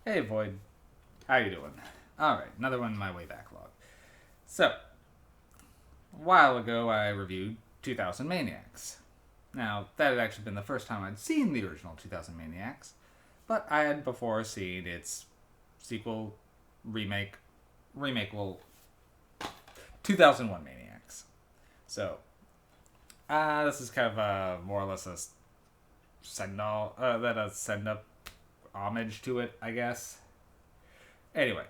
Hey Void, how you doing? Alright, another one in my way backlog. So, a while ago I reviewed 2000 Maniacs. Now, that had actually been the first time I'd seen the original 2000 Maniacs, but I had before seen its sequel, well, 2001 Maniacs. So, this is kind of more or less a send up homage to it, I guess. Anyway,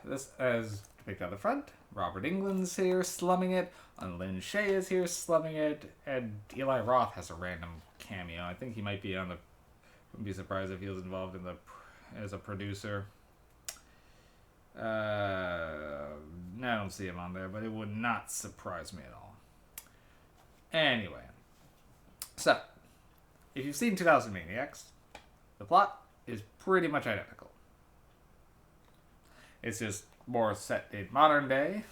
this as depicted on the front. Robert England's here slumming it. And Lynn Shay is here slumming it. And Eli Roth has a random cameo. I think he might be on the. Wouldn't be surprised if he was involved in the as a producer. I don't see him on there, but it would not surprise me at all. Anyway, so if you've seen 2000 Maniacs, the plot is pretty much identical. It's just more set in modern day.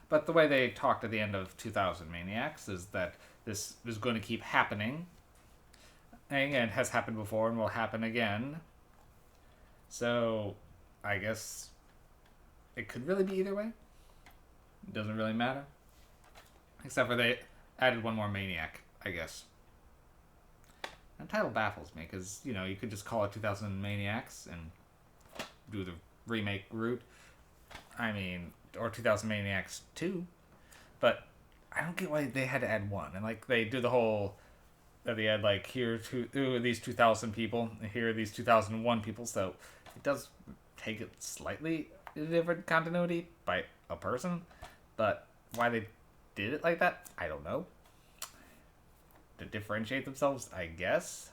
But the way they talked at the end of 2000 Maniacs is that this is going to keep happening. And it has happened before and will happen again. So, I guess it could really be either way. It doesn't really matter. Except for they added one more Maniac, I guess. That title baffles me because, you could just call it 2000 Maniacs and do the remake route. Or 2000 Maniacs 2. But I don't get why they had to add one. And, they do the whole... They had, here are these 2,000 people, and here are these 2001 people. So it does take it slightly in a different continuity by a person. But why they did it like that, I don't know. To differentiate themselves, I guess.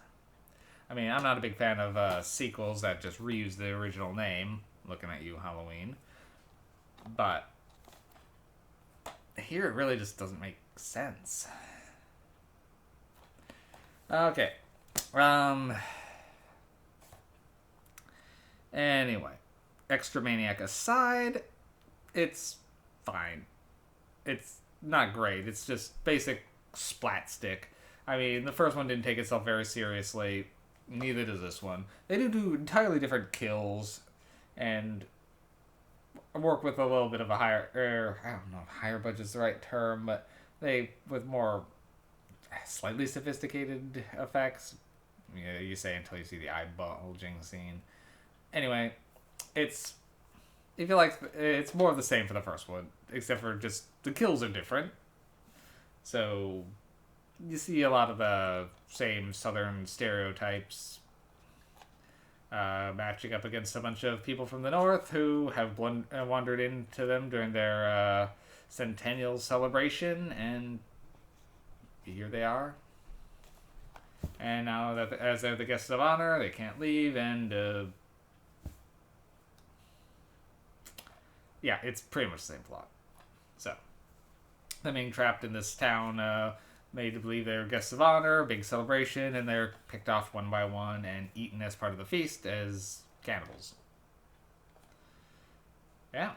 I'm not a big fan of sequels that just reuse the original name. Looking at you, Halloween. But here it really just doesn't make sense. Okay. Anyway, Extra Maniac aside, it's fine. It's not great. It's just basic splat stick. The first one didn't take itself very seriously. Neither does this one. They do entirely different kills and work with a little bit of a higher, I don't know if higher budget's the right term, but they, with more slightly sophisticated effects. You say until you see the eye bulging scene. Anyway, it's more of the same for the first one, except for just the kills are different. So you see a lot of the same southern stereotypes matching up against a bunch of people from the north who have wandered into them during their centennial celebration, and here they are. And now that as they're the guests of honor, they can't leave, and it's pretty much the same plot. So, them being trapped in this town, made to believe they're guests of honor, big celebration, and they're picked off one by one and eaten as part of the feast as cannibals. Yeah.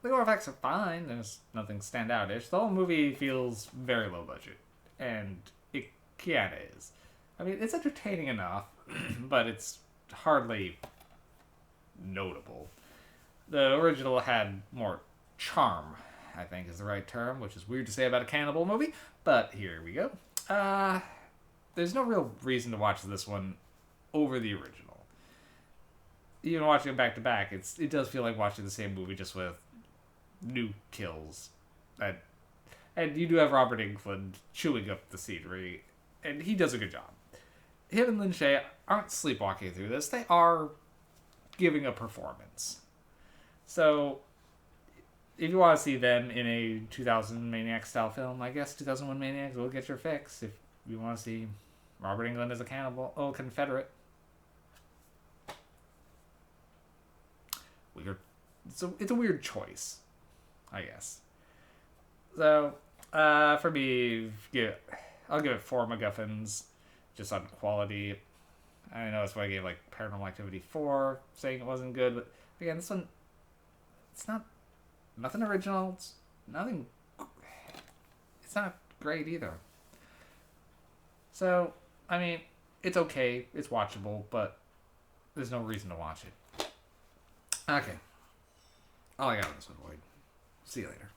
The gore effects are fine. There's nothing standoutish. The whole movie feels very low budget. And it kinda is. It's entertaining enough, but it's hardly notable. The original had more charm, I think is the right term, which is weird to say about a cannibal movie, but here we go. There's no real reason to watch this one over the original. Even watching it back to back, it does feel like watching the same movie just with new kills. And you do have Robert Englund chewing up the scenery, and he does a good job. Him and Lin Shaye aren't sleepwalking through this, they are giving a performance. So, if you want to see them in a 2000 Maniac style film, I guess 2001 Maniacs will get your fix. If you want to see Robert Englund as a Confederate. Weird. It's a weird choice, I guess. So, for me, I'll give it 4 MacGuffins, just on quality. I know that's why I gave Paranormal Activity 4, saying it wasn't good, but again, this one, it's nothing original. It's not great either. So, it's okay. It's watchable, but there's no reason to watch it. Okay. All I got on this one, Lloyd. See you later.